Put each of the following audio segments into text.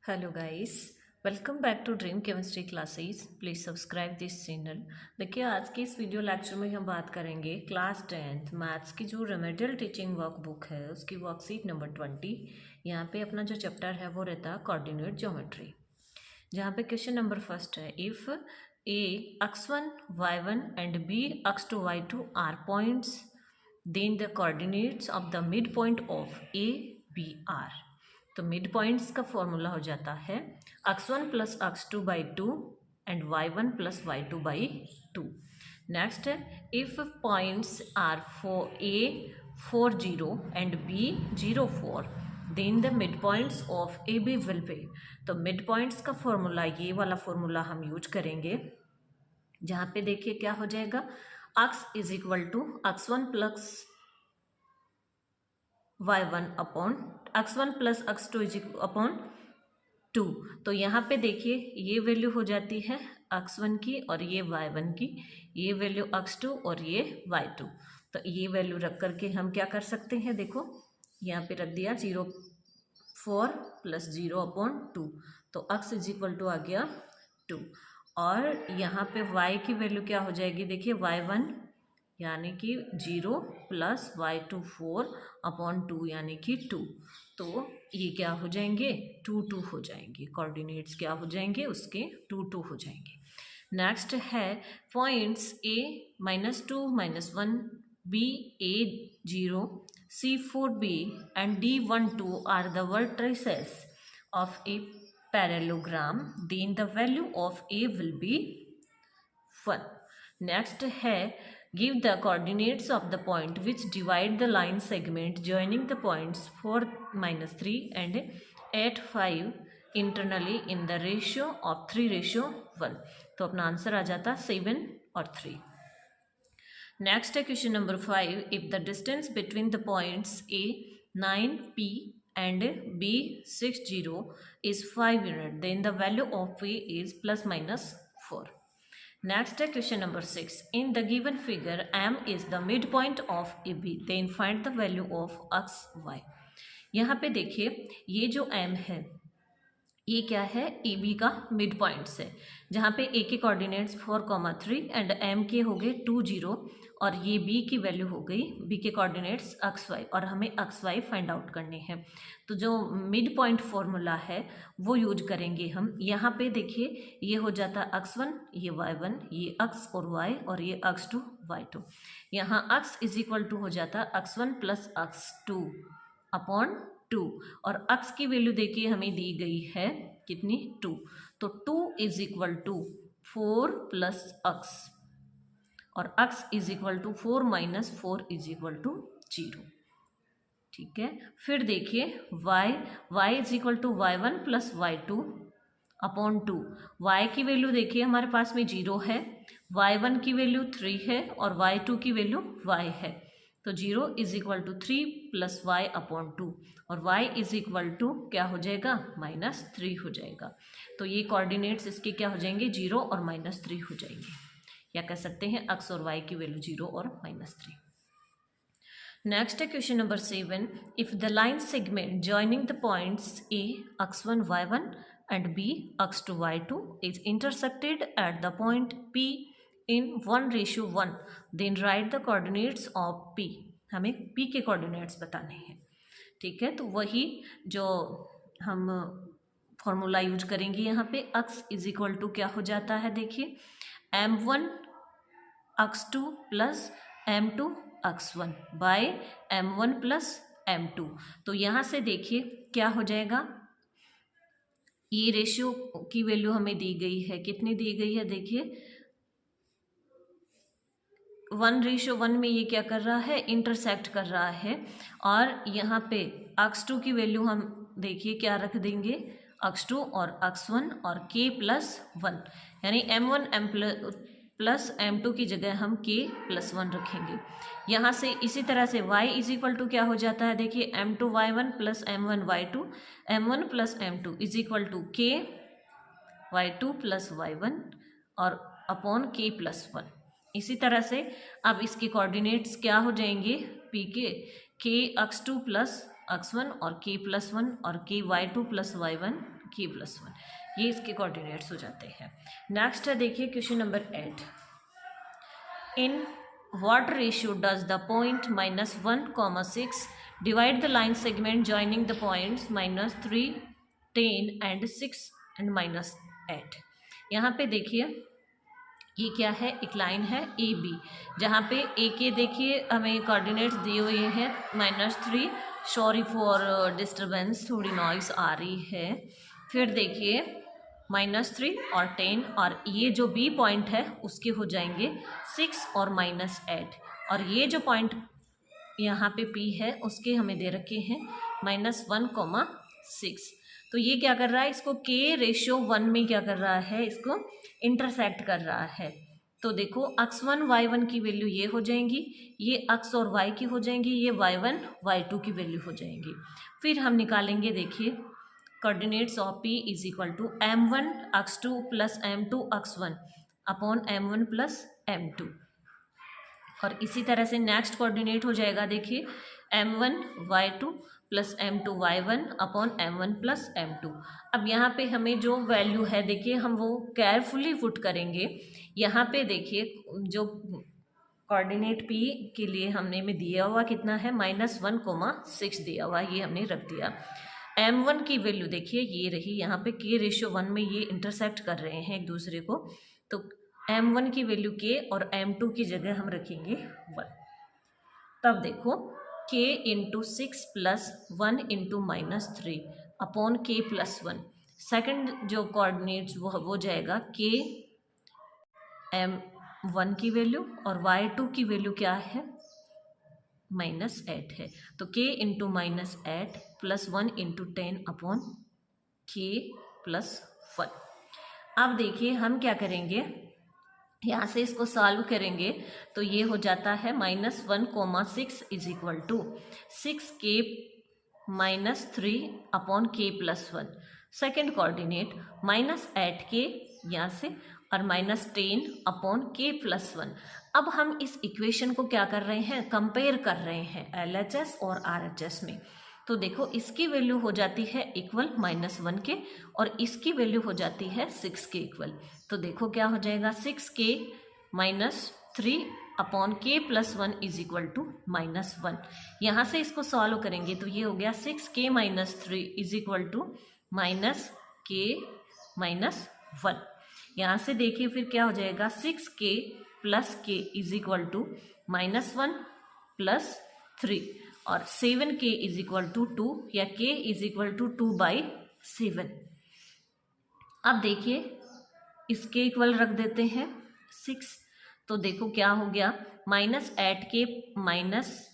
Hello guys, welcome back to dream chemistry classes. Please subscribe this channel. देखिए, आज के इस वीडियो लेक्चर में हम बात करेंगे क्लास 10th मैथ्स की जो रेमेडियल टीचिंग वर्कबुक है उसकी वर्कशीट नंबर 20। यहाँ पे अपना जो चैप्टर है वो रहता है कोऑर्डिनेट ज्योमेट्री, जहाँ पे क्वेश्चन नंबर फर्स्ट है, if A x1 y1 and b x2 y2 are points, then the coordinates of the mid point of A B are. तो मिड पॉइंट्स का फॉर्मूला हो जाता है x1 plus x2 by 2 and y1 plus y2 by 2। Next है, if points are for A 4 0 and B 0 4, then the mid points of A B will B. तो mid points का formula, ये वाला formula हम use करेंगे, जहाँ पे देखिए क्या हो जाएगा, x is equal to x1 plus y1 upon x1 plus x2 is upon 2। तो यहाँ पे देखिए ये वैल्यू हो जाती है x1 की और ये y1 की, ये वैल्यू x2 और ये y2। तो ये वैल्यू रख करके हम क्या कर सकते हैं, देखो यहाँ पे रख दिया 0 4 प्लस 0 अपॉन 2, तो x इज इक्वल टू आ गया 2। और यहाँ पे y की वैल्यू क्या हो जाएगी, देखिए y1 यानी कि 0 प्लस y2 4 अपॉन 2 यानी कि 2। तो ये क्या हो जाएंगे, 2 2 हो जाएंगे, कोऑर्डिनेट्स क्या हो जाएंगे उसके 2 2 हो जाएंगे। नेक्स्ट है points a -2 -1 b a 0 c 4 b and d 1 2 are the vertices of a parallelogram, then the value of a will be 1। Next है, give the coordinates of the point which divide the line segment joining the points 4 -3 and 8 5 internally in the ratio of 3:1। तो अपना answer आ जाता 7 और 3। Next है question number 5, if the distance between the points a 9 p and b 6 0 is 5 unit, then the value of p is ±4। Next है question number 6, in the given figure m is the mid point of A B, then find the value of x y। यहाँ पे देखिए ये जो m है ये क्या है, ए बी का मिड पॉइंट्स है, जहाँ पे ए के कोऑर्डिनेट्स 4,3 एंड m के हो गए 2 0 और ये b की वैल्यू हो गई, b के कोऑर्डिनेट्स x y, और हमें x y फाइंड आउट करने हैं। तो जो मिड पॉइंट फॉर्मूला है वो यूज करेंगे हम। यहाँ पे देखिए ये हो जाता x1, ये y1, ये x और y और ये x2 y2। यहाँ x इज इक्वल टू हो जाता x1 प्लस x2 अपॉन 2, और x की वैल्यू देखिए हमें दी गई है कितनी, 2। तो 2 is equal to 4 plus x, और x is equal to 4 minus 4 is equal to 0। ठीक है, फिर देखिए y is equal to y1 plus y2 upon 2। y की वैल्यू देखिए हमारे पास में 0 है, y1 की वैल्यू 3 है और y2 की वैल्यू y है। तो 0 is equal to 3 plus y upon 2, और y इज इक्वल टू क्या हो जाएगा, -3 हो जाएगा। तो ये कोऑर्डिनेट्स इसके क्या हो जाएंगे, 0 और -3 हो जाएंगे, या कह सकते हैं x और y की वैल्यू 0 और -3। नेक्स्ट है question number 7, if the line segment joining the points a x1 y1 and b x2 y2 is intersected at the point p in 1:1, then write the coordinates of p। हमें p के coordinates बताने हैं। ठीक है, तो वही जो हम फॉर्मूला यूज करेंगे यहाँ पे, x इज इक्वल टू क्या हो जाता है, देखिए m1 x2 plus m2 x1 bye m1 plus m2। तो यहाँ से देखिए क्या हो जाएगा, ये रेशियो की वैल्यू हमें दी गई है, कितनी दी गई है, देखिए 1:1 में ये क्या कर रहा है, इंटरसेक्ट कर रहा है। और यहाँ पे x2 की वैल्यू हम देखिए क्या रख देंगे, x2 और x1 और k प्लस 1, यानी m1 m प्लस m2 की जगह हम k प्लस 1 रखेंगे। यहाँ से इसी तरह से y इज इक्वल टू क्या हो जाता है, देखिए m2 y1 plus m1 y2, m1 plus m2 is equal to k y2 plus y1 और अपॉन k प्लस 1। इसी तरह से अब इसके कोऑर्डिनेट्स क्या हो जाएंगे, p के k x2 प्लस x1 और k प्लस 1 और k y2 plus y1 k+1, ये इसके कोऑर्डिनेट्स हो जाते हैं। नेक्स्ट है देखिए question number 8, in what ratio does the point -1, 6 divide the line segment joining the points -3, 10 and 6 and -8। यहाँ पे देखिए ये क्या है, एक लाइन है ए बी, जहाँ पे ए के देखिए हमें कोऑर्डिनेट्स दिए हुए हैं -3, सॉरी फॉर डिस्टर्बेंस, थोड़ी नॉइस आ रही है। फिर देखिए -3 और 10, और ये जो बी पॉइंट है उसके हो जाएंगे 6 और -8, और ये जो पॉइंट यहाँ पे पी है उसके हमें दे रखे हैं -1, 6। तो ये क्या कर रहा है, इसको k/1 में क्या कर रहा है, इसको इंटरसेक्ट कर रहा है। तो देखो x1 y1 की वैल्यू ये हो जाएंगी, ये x और y की हो जाएंगी, ये y1 y2 की वैल्यू हो जाएंगी। फिर हम निकालेंगे देखिए coordinates of p is equal to m1 x2 plus m2 x1 upon m1 plus m2, और इसी तरह से नेक्स्ट कोऑर्डिनेट हो जाएगा देखिए m1 y2 plus m2 y1 upon m1 plus m2। अब यहाँ पे हमें जो वैल्यू है देखिए हम वो केयरफुली पुट करेंगे। यहाँ पे देखिए जो कोऑर्डिनेट p के लिए हमने में दिया हुआ कितना है, -1, 6 दिया हुआ, ये हमने रख दिया। m1 की वैल्यू देखिए ये रही, यहाँ पे k/1 में ये इंटरसेक्ट कर रहे हैं एक दूसरे को, तो m1 की वैल्यू k और m2 की जगह हम रखेंगे 1। तब देखो k × 6 + 1 × -3 अपॉन k+1। सेकंड जो कोऑर्डिनेट्स वो जाएगा k m1 की वैल्यू और y2 की वैल्यू क्या है, -8 है, तो k × -8 + 1 × 10 अपॉन k+1। अब देखिए हम क्या करेंगे, यहाँ से इसको सॉल्व करेंगे तो ये हो जाता है -1, 6 is equal to 6k -3 upon k+1। Second coordinate -8k यहाँ से और -10 अपॉन k+1। अब हम इस इक्वेशन को क्या कर रहे हैं, कंपेयर कर रहे हैं LHS और RHS में। तो देखो इसकी वैल्यू हो जाती है इक्वल -1 के और इसकी वैल्यू हो जाती है 6 के इक्वल। तो देखो क्या हो जाएगा, 6k -3 upon k+1 is equal to -1। यहाँ से इसको सॉल्व करेंगे तो ये हो गया 6k -3 is equal to -k -1। यहाँ से देखिए फिर क्या हो जाएगा, 6k + k is equal to -1 + 3 और 7k इज इक्वल टू 2 या k इज इक्वल टू 2/7। अब देखिए इसके इक्वल रख देते हैं 6, तो देखो क्या हो गया, -8k -10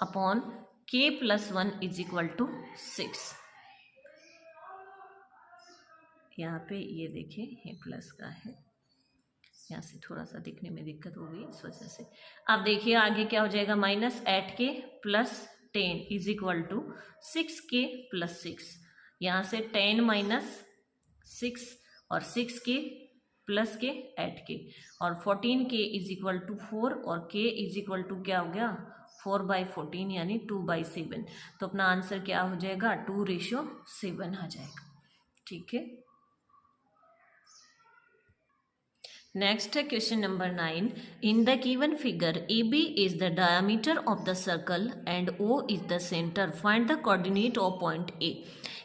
upon k+1 is equal to 6। यहाँ पे ये देखिए ये प्लस का है, यहाँ से थोड़ा सा दिखने में दिक्कत हो गई इस वजह से। अब देखिए आगे क्या हो जाएगा, -8k + 10 is equal to 6k + 6। यहाँ से 10 - 6 और 6k + k 8k और 14k इज इक्वल टू 4 और k इज इक्वल टू क्या हो गया, 4/14 यानी 2/7। तो अपना आंसर क्या हो जाएगा, 2:7 आ जाएगा। ठीक है, नेक्स्ट है question number 9। In the given figure AB is the diameter of the circle and O is the centre, find the coordinate of point A।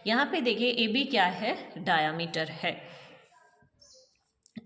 यहाँ पे देखिए AB क्या है, डायमीटर है,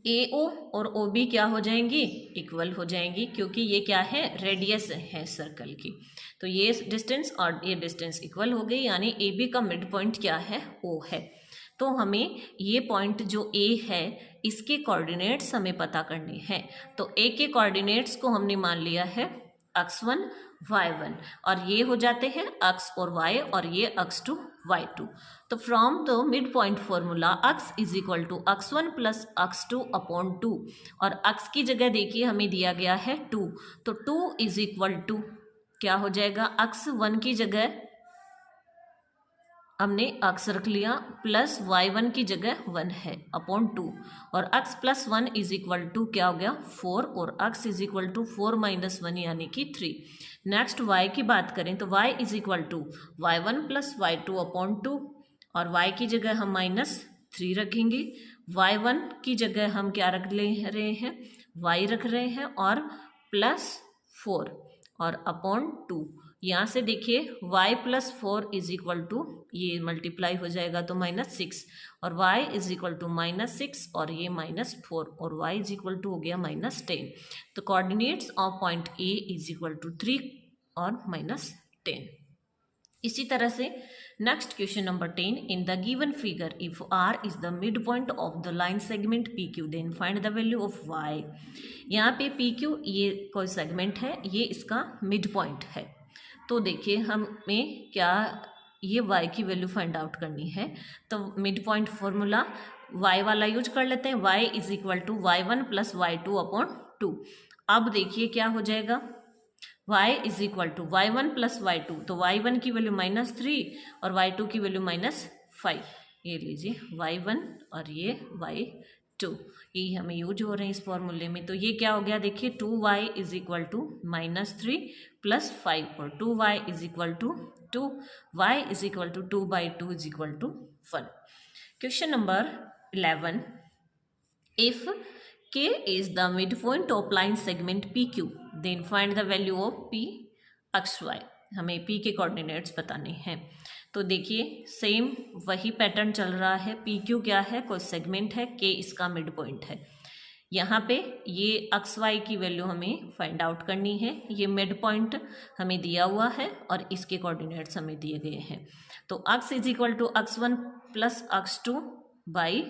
AO और OB क्या हो जाएंगी, इक्वल हो जाएंगी, क्योंकि ये क्या है, रेडियस है सर्कल की। तो ये डिस्टेंस और ये डिस्टेंस इक्वल हो गई, यानी AB का मिड पॉइंट क्या है, O है। तो हमें ये पॉइंट जो A है इसके कोऑर्डिनेट्स हमें पता करने हैं। तो A के कोऑर्डिनेट्स को हमने मान लिया है x1 y1 और ये हो जाते हैं x और y और ये x2 y2। तो from the mid point formula x is equal to x1 + x2 upon 2 और x की जगह देखिए हमें दिया गया है 2, तो 2 इज इक्वल टू क्या हो जाएगा, x1 की जगह हमने अक्स रख लिया प्लस y1 की जगह 1 है अपॉन 2 और अक्स प्लस 1 इज इक्वल टू क्या हो गया 4 और अक्स इज इक्वल टू 4 माइनस 1 यानी कि 3। नेक्स्ट y की बात करें तो y is equal to y1 plus y2 upon 2 और y की जगह हम माइनस 3 रखेंगे। y1 की जगह हम क्या रख ले रहे हैं y रख रहे हैं और प्लस 4 और अपॉन 2। यहाँ से देखिए y plus 4 is equal to ये मल्टीप्लाई हो जाएगा तो माइनस 6 और y is equal to minus 6 और ये माइनस 4 और y इज इक्वल टू हो गया माइनस 10। तो coordinates of point A is equal to 3 और माइनस 10। इसी तरह से next question number 10 in the given figure if r is the mid point of the line segment PQ then find the value of y। यहाँ पे PQ ये कोई segment है, ये इसका मिड पॉइंट है। तो देखिए हमें क्या ये y की वैल्यू फाइंड आउट करनी है। तो मिड पॉइंट फॉर्मूला y वाला यूज कर लेते हैं, y is equal to y1 plus y2 upon 2। अब देखिए क्या हो जाएगा y is equal to y1 plus y2, तो y1 की वैल्यू -3 और y2 की वैल्यू -5। ये लीजिए y1 और ये y2 ये हमें यूज हो रहे हैं इस फॉर्मूले में। तो ये क्या हो गया देखिए 2y is equal to -3 plus 5 और 2y is equal to 2, y is equal to 2/2 is equal to 1। Question number 11 if K is the midpoint of line segment PQ then find the value of P x y। हमें P के coordinates बताने हैं। तो देखिए same वही pattern चल रहा है। PQ क्या है, कोई सेगमेंट है, K इसका मिड पॉइंट है। यहाँ पे ये एक्स वाई की वैल्यू हमें फाइंड आउट करनी है। ये मिड पॉइंट हमें दिया हुआ है और इसके कोऑर्डिनेट्स हमें दिए गए हैं। तो x is equal to x1 plus x2 by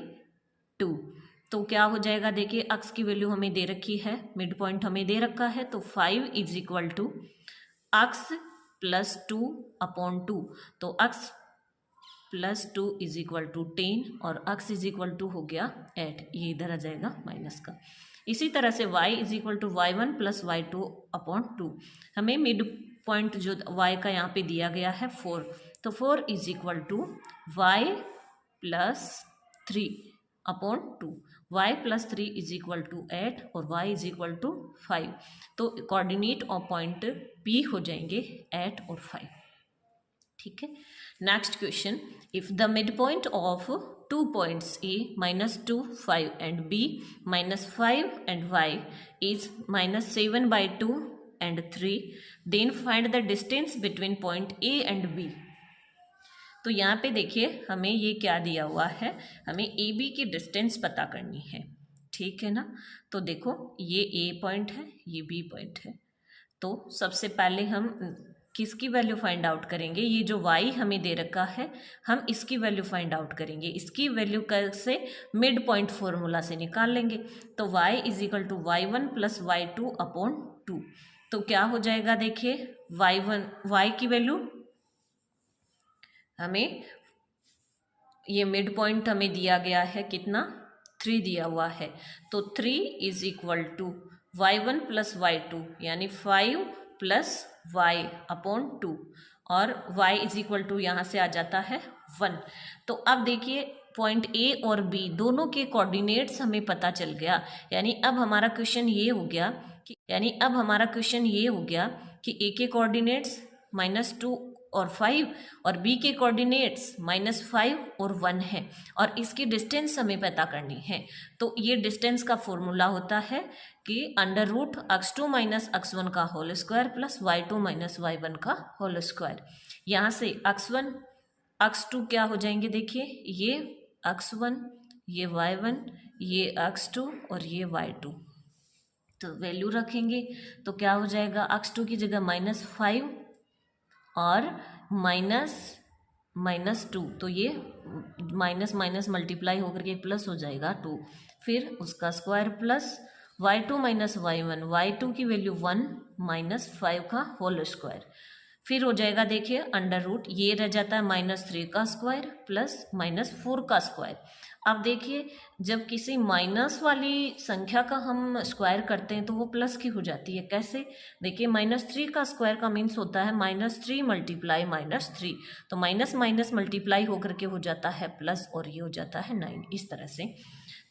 2। तो क्या हो जाएगा देखिए x की वैल्यू हमें दे रखी है, मिड पॉइंट हमें दे रखा है, तो 5 is equal to x plus 2 upon 2। तो x plus 2 is equal to 10 और x इज इक्वल टू हो गया 8, ये इधर आ जाएगा माइनस का। इसी तरह से y is equal to y1 plus y2 upon 2। हमें मिड पॉइंट जो y का यहाँ पे दिया गया है 4, तो 4 is equal to y plus 3 upon 2। y plus 3 is equal to 8 और y इज इक्वल टू 5। तो कोऑर्डिनेट ऑफ पॉइंट P हो जाएंगे 8 और 5। ठीक है। Next question if the mid point of 2 points A -2 5 and B -5 and y is -7/2 and 3 then find the distance between point A and B। तो यहाँ पे देखिए हमें ये क्या दिया हुआ है, हमें ए बी की डिस्टेंस पता करनी है। ठीक है ना। तो देखो ये ए पॉइंट है, ये बी पॉइंट है। तो सबसे पहले हम किसकी वैल्यू फाइंड आउट करेंगे, ये जो y हमें दे रखा है हम इसकी वैल्यू फाइंड आउट करेंगे। इसकी वैल्यू कैसे, मिड पॉइंट फॉर्मूला से निकाल लेंगे। तो y is equal to y1 plus y2 upon 2। तो क्या हो जाएगा देखिए y की वैल्यू हमें, ये मिड पॉइंट हमें दिया गया है कितना 3 दिया हुआ है। तो 3 is equal to y1 plus y2 यानी 5 प्लस y अपॉन 2 और y इज इक्वल टू यहाँ से आ जाता है 1। तो अब देखिए पॉइंट A और B दोनों के कोऑर्डिनेट्स हमें पता चल गया। यानी अब हमारा क्वेश्चन ये हो गया कि A के कोऑर्डिनेट्स -2 और 5 और B के कोऑर्डिनेट्स -5 और 1 है और इसकी डिस्टेंस हमें पता करनी है। तो ये डिस्टेंस का फॉर्मूला होता है कि √x2 - x1 का whole square plus y2 - y1 का होल स्क्वायर। यहाँ से x1 x2 क्या हो जाएंगे देखिए, ये x1 ये y1 ये x2 और ये y2। तो वैल्यू रखेंगे तो क्या हो जाएगा, x2 की जगह -5 और -2, तो ये माइनस माइनस मल्टीप्लाई होकर के प्लस हो जाएगा 2, फिर उसका square plus y2 - y1, y2 की वैल्यू 1 -5 का होल स्क्वायर, फिर हो जाएगा देखिए अंडर रूट, ये रह जाता है -3 का स्क्वायर प्लस -4 का स्क्वायर। अब देखिए जब किसी माइनस वाली संख्या का हम स्क्वायर करते हैं तो वो प्लस की हो जाती है। कैसे? देखिए -3 का स्क्वायर का मीन्स होता है -3 मल्टीप्लाई -3, तो माइनस माइनस मल्टीप्लाई होकर के हो जाता है प्लस, और ये हो जाता है 9 इस तरह से।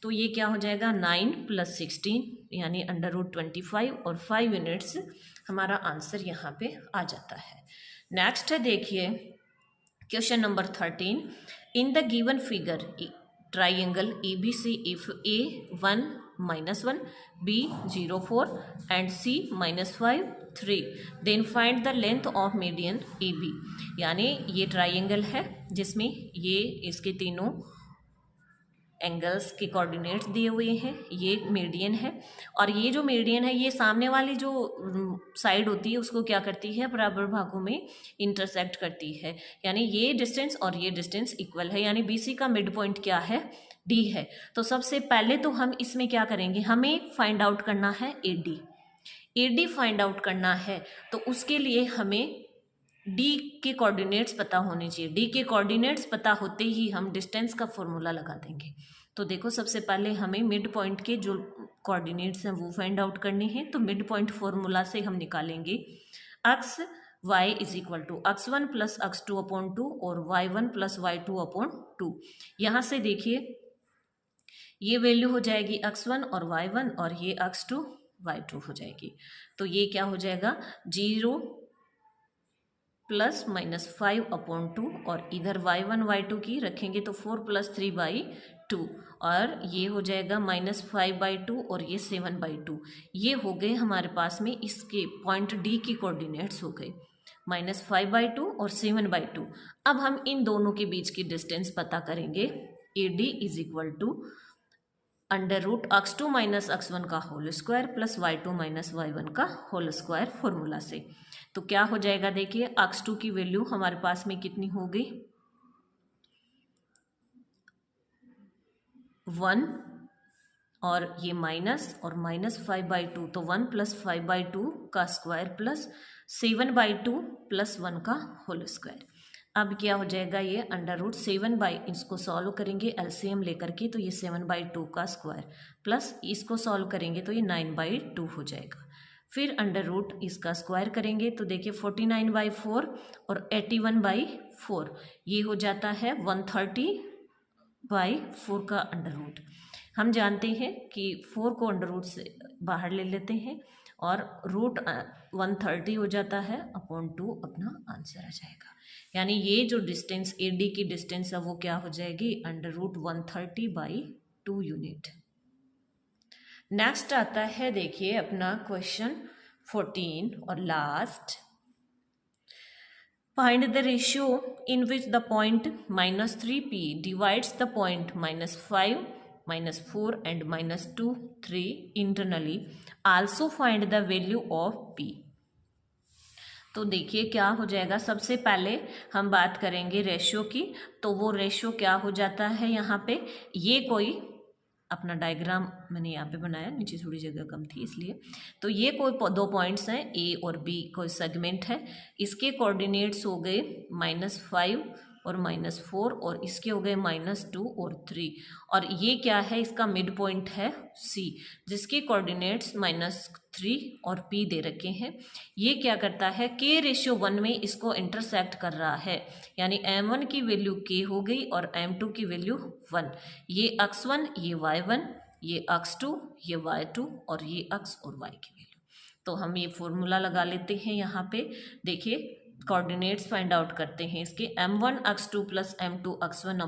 तो ये क्या हो जाएगा 9 + 16 यानी अंडर रूट 25 और 5 यूनिट्स हमारा आंसर यहाँ पे आ जाता है। नेक्स्ट है देखिए question number 13, in the given figure triangle ABC if A 1 -1 B 0 4 and C -5 3 then find the length of median AB। यानी ये ट्राइंगल है जिसमें ये इसके तीनों एंगल्स के कोऑर्डिनेट्स दिए हुए हैं, ये मीडियन है, और ये जो मीडियन है ये सामने वाली जो साइड होती है उसको क्या करती है, बराबर भागों में इंटरसेक्ट करती है। यानी ये डिस्टेंस और ये डिस्टेंस इक्वल है, यानी BC का मिड पॉइंट क्या है, D है। तो सबसे पहले तो हम इसमें क्या करेंगे, हमें फाइंड आउट करना है AD फाइंड आउट करना है। तो उसके लिए हमें D के कोऑर्डिनेट्स पता होने चाहिए। D के कोऑर्डिनेट्स पता होते ही हम डिस्टेंस का फॉर्मूला लगा देंगे। तो देखो सबसे पहले हमें मिड पॉइंट के जो कोऑर्डिनेट्स हैं वो फाइंड आउट करने हैं। तो मिड पॉइंट फॉर्मूला से हम निकालेंगे x y = x1 + x2/2 और y1 + y2/2। यहाँ से देखिए ये वैल्यू हो जाएगी x1 और y1 और ये x2 y2 हो जाएगी। तो ये क्या हो जाएगा 0 ± 5/2 और इधर y1 y2 की रखेंगे तो 4 + 3/2 और ये हो जाएगा -5/2 और ये 7/2। ये हो गए हमारे पास में इसके पॉइंट D की कोऑर्डिनेट्स हो गए -5/2 और 7/2। अब हम इन दोनों के बीच की डिस्टेंस पता करेंगे। AD = √x2 - x1 का whole square plus y2 - y1 का होल स्क्वायर फॉर्मूला से। तो क्या हो जाएगा देखिए x2 की वैल्यू हमारे पास में कितनी हो गई 1 और ये माइनस और -5/2, तो 1 + 5/2 का स्क्वायर प्लस 7/2 + 1 का होल स्क्वायर। अब क्या हो जाएगा ये √7 इसको सॉल्व करेंगे LCM लेकर के, तो ये 7/2 का स्क्वायर प्लस इसको सॉल्व करेंगे तो ये 9/2 हो जाएगा। फिर √ इसका स्क्वायर करेंगे तो देखिए 49/4 और 81/4 ये हो जाता है 130/4 का √ हम जानते हैं कि 4 को √ से बाहर ले लेते हैं और √130 हो जाता है /2 अपना आंसर आ जाएगा। यानी ये जो डिस्टेंस AD की डिस्टेंस है वो क्या हो जाएगी √130/2 यूनिट। नेक्स्ट आता है देखिए अपना क्वेश्चन 14 और last, find the ratio in which the point -3p divides the point -5 -4 and -2 3 internally, also find the value of p। तो देखिए क्या हो जाएगा, सबसे पहले हम बात करेंगे रेशियो की। तो वो रेशियो क्या हो जाता है, यहाँ पे ये कोई अपना डायग्राम मैंने यहाँ पे बनाया, नीचे थोड़ी जगह कम थी इसलिए। तो ये कोई दो पॉइंट्स हैं A और B, कोई सेगमेंट है, इसके कोऑर्डिनेट्स हो गए -5 और -4 और इसके हो गए -2 और 3, और ये क्या है इसका मिड पॉइंट है C जिसके कोऑर्डिनेट्स -3 और P दे रखे हैं। ये क्या करता है K/1 में इसको इंटरसेक्ट कर रहा है, यानी M1 की वैल्यू K हो गई और M2 की वैल्यू 1। ये x1 ये y1 ये x2 ये y2 और ये x और y की वैल्यू। तो हम ये फॉर्मूला लगा लेते हैं। यहाँ पे देखिए कोऑर्डिनेट्स फाइंड आउट करते हैं इसके m1 x2 + m2 x1 /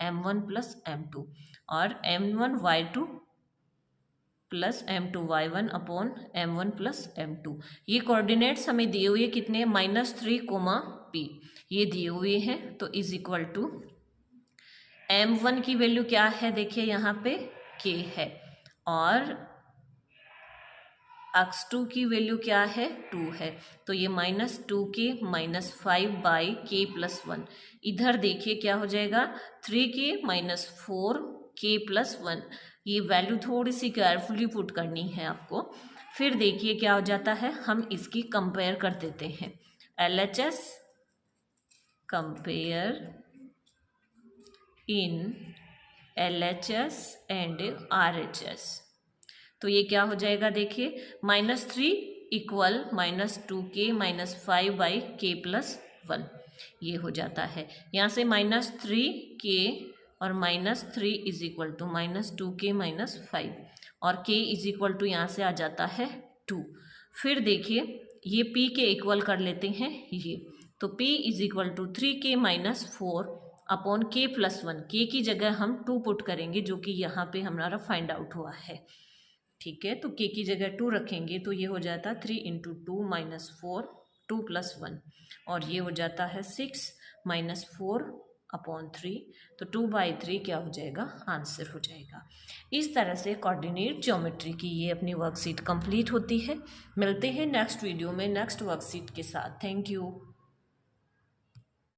m1 + m2 और m1 y2 + m2 y1 / m1 + m2। ये कोऑर्डिनेट्स हमें दिए हुए कितने -3, p ये दिए हुए हैं। तो = m1 की वैल्यू क्या है देखिए यहाँ पे k है और x2 की वैल्यू क्या है 2 है। तो ये -2k -5/k + 1। इधर देखिए क्या हो जाएगा 3k -4k + 1। ये वैल्यू थोड़ी सी केयरफुली पुट करनी है आपको। फिर देखिए क्या हो जाता है, हम इसकी कंपेयर कर देते हैं। LHS compare in LHS and RHS। तो ये क्या हो जाएगा देखिए, -3 इक्वल -2k -5/k+1 ये हो जाता है। यहाँ से -3k और -3 इज इक्वल टू -2k -5 और k इज इक्वल टू यहाँ से आ जाता है 2। फिर देखिए ये p के इक्वल कर लेते हैं ये, तो p is equal to 3k -4 upon k+1। k की जगह हम 2 पुट करेंगे जो कि यहाँ पे हमारा फाइंड आउट हुआ है। ठीक है, तो k की जगह 2 रखेंगे तो ये हो जाता है 3 × 2 -4 2 + 1 और ये हो जाता है 6 -4/3। तो 2/3 क्या हो जाएगा, आंसर हो जाएगा। इस तरह से कोऑर्डिनेट ज्योमेट्री की ये अपनी वर्कशीट कंप्लीट होती है। मिलते हैं नेक्स्ट वीडियो में नेक्स्ट वर्कशीट के साथ। Thank you.